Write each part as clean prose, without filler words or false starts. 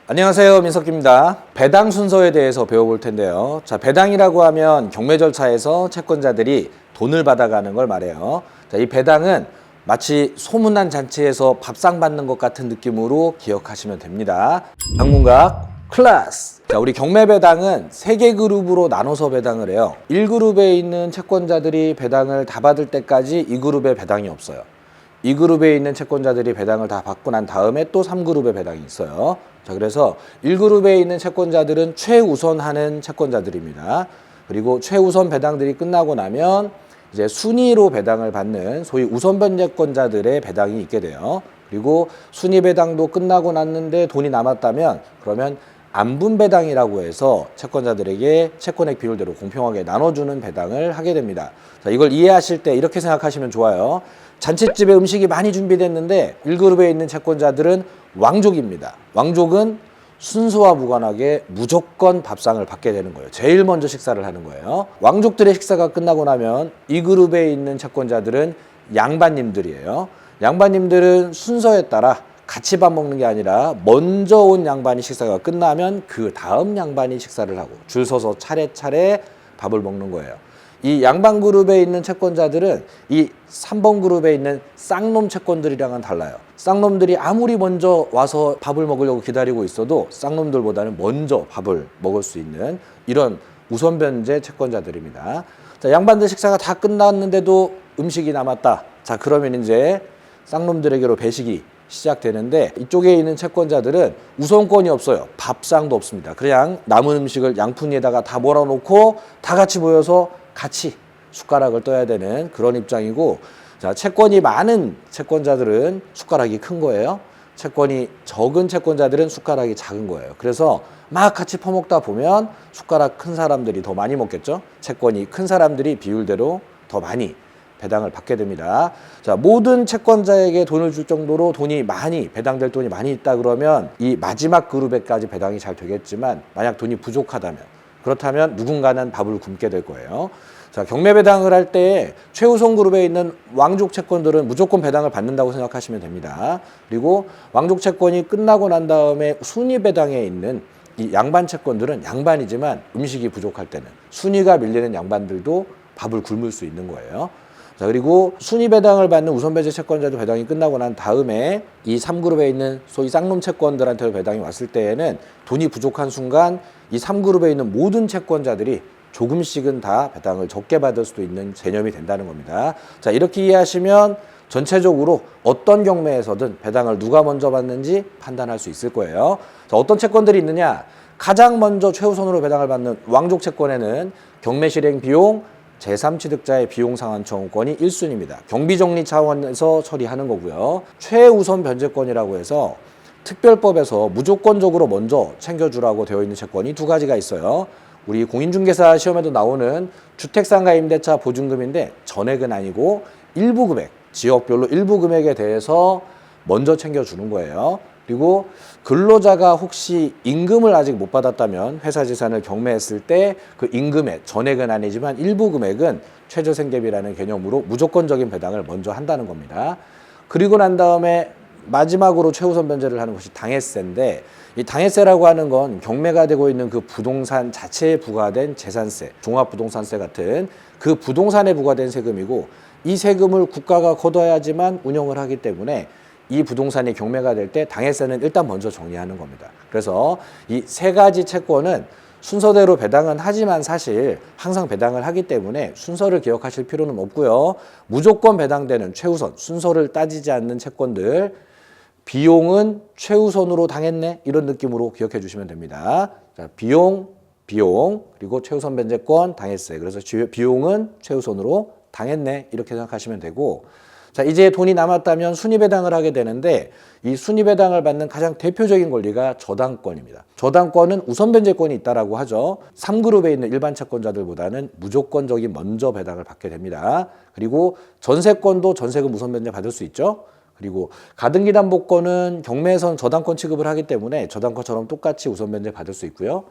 안녕하세요, 민석기입니다. 배당 순서에 대해서 배워볼 텐데요. 자, 배당이라고 하면 경매 절차에서 채권자들이 돈을 받아가는 걸 말해요. 자, 이 배당은 마치 소문난 잔치에서 밥상 받는 것 같은 느낌으로 기억하시면 됩니다. 당문각 클래스. 자, 우리 경매 배당은 3개 그룹으로 나눠서 배당을 해요. 1그룹에 있는 채권자들이 배당을 다 받을 때까지 이 그룹에 배당이 없어요. 이 그룹에 있는 채권자들이 배당을 다 받고 난 다음에 또 3그룹의 배당이 있어요. 자, 그래서 1그룹에 있는 채권자들은 최우선하는 채권자들입니다. 그리고 최우선 배당들이 끝나고 나면 이제 순위로 배당을 받는 소위 우선 변제권자들의 배당이 있게 돼요. 그리고 순위 배당도 끝나고 났는데 돈이 남았다면 그러면 안분 배당이라고 해서 채권자들에게 채권액 비율대로 공평하게 나눠주는 배당을 하게 됩니다. 자, 이걸 이해하실 때 이렇게 생각하시면 좋아요. 잔칫집에 음식이 많이 준비됐는데 1그룹에 있는 채권자들은 왕족입니다. 왕족은 순서와 무관하게 무조건 밥상을 받게 되는 거예요. 제일 먼저 식사를 하는 거예요. 왕족들의 식사가 끝나고 나면 2그룹에 있는 채권자들은 양반님들이에요. 양반님들은 순서에 따라 같이 밥 먹는 게 아니라 먼저 온 양반이 식사가 끝나면 그 다음 양반이 식사를 하고 줄 서서 차례차례 밥을 먹는 거예요. 이 양반 그룹에 있는 채권자들은 이 3번 그룹에 있는 쌍놈 채권들이랑은 달라요. 쌍놈들이 아무리 먼저 와서 밥을 먹으려고 기다리고 있어도 쌍놈들보다는 먼저 밥을 먹을 수 있는 이런 우선 변제 채권자들입니다. 자, 양반들 식사가 다 끝났는데도 음식이 남았다. 자, 그러면 이제 쌍놈들에게로 배식이 시작되는데 이쪽에 있는 채권자들은 우선권이 없어요. 밥상도 없습니다. 그냥 남은 음식을 양푼에다가 다 몰아놓고 다 같이 모여서 같이 숟가락을 떠야 되는 그런 입장이고, 자, 채권이 많은 채권자들은 숟가락이 큰 거예요. 채권이 적은 채권자들은 숟가락이 작은 거예요. 그래서 막 같이 퍼먹다 보면 숟가락 큰 사람들이 더 많이 먹겠죠. 채권이 큰 사람들이 비율대로 더 많이 배당을 받게 됩니다. 자, 모든 채권자에게 돈을 줄 정도로 돈이 많이 배당될 돈이 많이 있다 그러면 이 마지막 그룹에까지 배당이 잘 되겠지만 만약 돈이 부족하다면 그렇다면 누군가는 밥을 굶게 될 거예요. 자, 경매 배당을 할 때 최우선 그룹에 있는 왕족 채권들은 무조건 배당을 받는다고 생각하시면 됩니다. 그리고 왕족 채권이 끝나고 난 다음에 순위 배당에 있는 이 양반 채권들은 양반이지만 음식이 부족할 때는 순위가 밀리는 양반들도 밥을 굶을 수 있는 거예요. 자, 그리고 순위 배당을 받는 우선 배제 채권자도 배당이 끝나고 난 다음에 이 3그룹에 있는 소위 쌍놈 채권들한테 배당이 왔을 때에는 돈이 부족한 순간 이 3그룹에 있는 모든 채권자들이 조금씩은 다 배당을 적게 받을 수도 있는 개념이 된다는 겁니다. 자, 이렇게 이해하시면 전체적으로 어떤 경매에서든 배당을 누가 먼저 받는지 판단할 수 있을 거예요. 자, 어떤 채권들이 있느냐? 가장 먼저 최우선으로 배당을 받는 왕족 채권에는 경매 실행 비용, 제3취득자의 비용상환 청구권이 1순위입니다. 경비정리 차원에서 처리하는 거고요. 최우선 변제권이라고 해서 특별법에서 무조건적으로 먼저 챙겨주라고 되어 있는 채권이 2가지가 있어요. 우리 공인중개사 시험에도 나오는 주택상가임대차 보증금인데 전액은 아니고 일부 금액, 지역별로 일부 금액에 대해서 먼저 챙겨주는 거예요. 그리고 근로자가 혹시 임금을 아직 못 받았다면 회사 재산을 경매했을 때 그 임금의 전액은 아니지만 일부 금액은 최저생계비라는 개념으로 무조건적인 배당을 먼저 한다는 겁니다. 그리고 난 다음에 마지막으로 최우선 변제를 하는 것이 당해세인데 이 당해세라고 하는 건 경매가 되고 있는 그 부동산 자체에 부과된 재산세, 종합부동산세 같은 그 부동산에 부과된 세금이고 이 세금을 국가가 걷어야지만 운영을 하기 때문에 이 부동산이 경매가 될 때 당해세는 일단 먼저 정리하는 겁니다. 그래서 이 3가지 채권은 순서대로 배당은 하지만 사실 항상 배당을 하기 때문에 순서를 기억하실 필요는 없고요. 무조건 배당되는 최우선, 순서를 따지지 않는 채권들, 비용은 최우선으로 당했네 이런 느낌으로 기억해 주시면 됩니다. 자, 비용, 그리고 최우선 변제권, 당해세. 그래서 비용은 최우선으로 당했네 이렇게 생각하시면 되고, 자, 이제 돈이 남았다면 순위배당을 하게 되는데 이 순위배당을 받는 가장 대표적인 권리가 저당권입니다. 저당권은 우선변제권이 있다라고 하죠. 3그룹에 있는 일반 채권자들보다는 무조건적인 먼저 배당을 받게 됩니다. 그리고 전세권도 전세금 우선변제 받을 수 있죠. 그리고 가등기담보권은 경매에선 저당권 취급을 하기 때문에 저당권처럼 똑같이 우선변제 받을 수 있고요.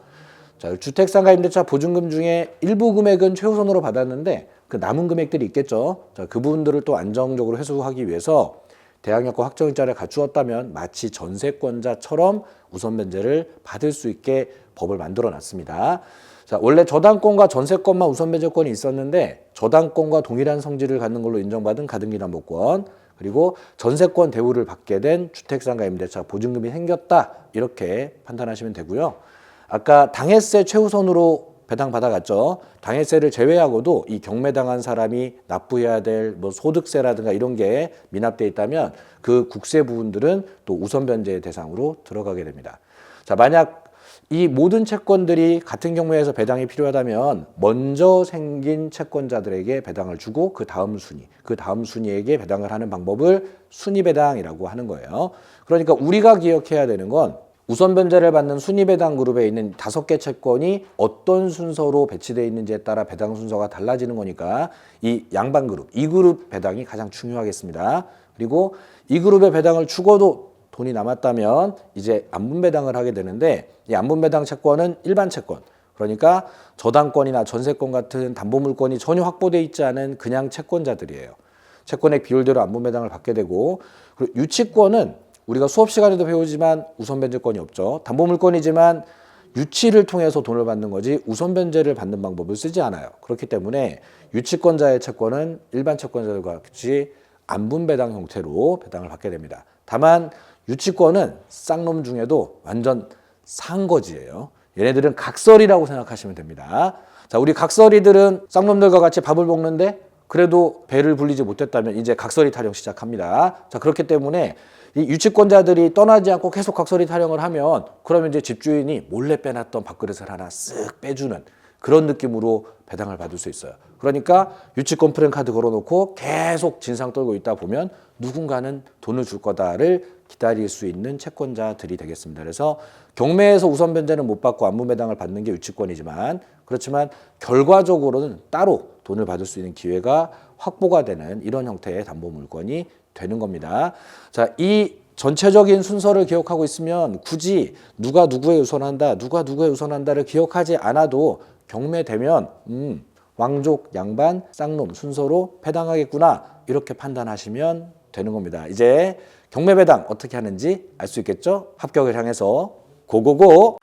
자, 주택상가 임대차 보증금 중에 일부 금액은 최우선으로 받았는데 그 남은 금액들이 있겠죠. 자, 그 부분들을 또 안정적으로 회수하기 위해서 대항력과 확정일자를 갖추었다면 마치 전세권자처럼 우선 변제를 받을 수 있게 법을 만들어 놨습니다. 자, 원래 저당권과 전세권만 우선 변제권이 있었는데 저당권과 동일한 성질을 갖는 걸로 인정받은 가등기담보권, 그리고 전세권 대우를 받게 된 주택상가 임대차 보증금이 생겼다, 이렇게 판단하시면 되고요. 아까 당해세 최우선으로 배당 받아갔죠. 당해세를 제외하고도 이 경매당한 사람이 납부해야 될 뭐 소득세라든가 이런 게 미납돼 있다면 그 국세 부분들은 또 우선 변제의 대상으로 들어가게 됩니다. 자, 만약 이 모든 채권들이 같은 경우에서 배당이 필요하다면 먼저 생긴 채권자들에게 배당을 주고 그 다음 순위에게 배당을 하는 방법을 순위배당이라고 하는 거예요. 그러니까 우리가 기억해야 되는 건 우선 변제를 받는 순위배당 그룹에 있는 5개 채권이 어떤 순서로 배치되어 있는지에 따라 배당 순서가 달라지는 거니까 이 양반 그룹, 이 그룹 배당이 가장 중요하겠습니다. 그리고 이 그룹의 배당을 주고도 돈이 남았다면 이제 안분배당을 하게 되는데, 이 안분배당 채권은 일반 채권, 그러니까 저당권이나 전세권 같은 담보물권이 전혀 확보되어 있지 않은 그냥 채권자들이에요. 채권의 비율대로 안분배당을 받게 되고, 그리고 유치권은 우리가 수업 시간에도 배우지만 우선 변제권이 없죠. 담보물권이지만 유치를 통해서 돈을 받는 거지 우선 변제를 받는 방법을 쓰지 않아요. 그렇기 때문에 유치권자의 채권은 일반 채권자들과 같이 안분배당 형태로 배당을 받게 됩니다. 다만 유치권은 쌍놈 중에도 완전 상거지예요. 얘네들은 각설이라고 생각하시면 됩니다. 자, 우리 각설이들은 쌍놈들과 같이 밥을 먹는데 그래도 배를 불리지 못했다면 이제 각설이 타령 시작합니다. 자, 그렇기 때문에 이 유치권자들이 떠나지 않고 계속 각설이 타령을 하면 그러면 이제 집주인이 몰래 빼놨던 밥그릇을 하나 쓱 빼주는 그런 느낌으로 배당을 받을 수 있어요. 그러니까 유치권 프랜카드 걸어놓고 계속 진상 떨고 있다 보면 누군가는 돈을 줄 거다를 기다릴 수 있는 채권자들이 되겠습니다. 그래서 경매에서 우선 변제는 못 받고 안분배당을 받는 게 유치권이지만, 그렇지만 결과적으로는 따로 돈을 받을 수 있는 기회가 확보가 되는 이런 형태의 담보물권이 되는 겁니다. 자, 이 전체적인 순서를 기억하고 있으면 굳이 누가 누구에 우선한다, 누가 누구에 우선한다를 기억하지 않아도 경매되면 왕족, 양반, 쌍놈 순서로 배당하겠구나, 이렇게 판단하시면 되는 겁니다. 이제 경매 배당 어떻게 하는지 알 수 있겠죠? 합격을 향해서 고고고!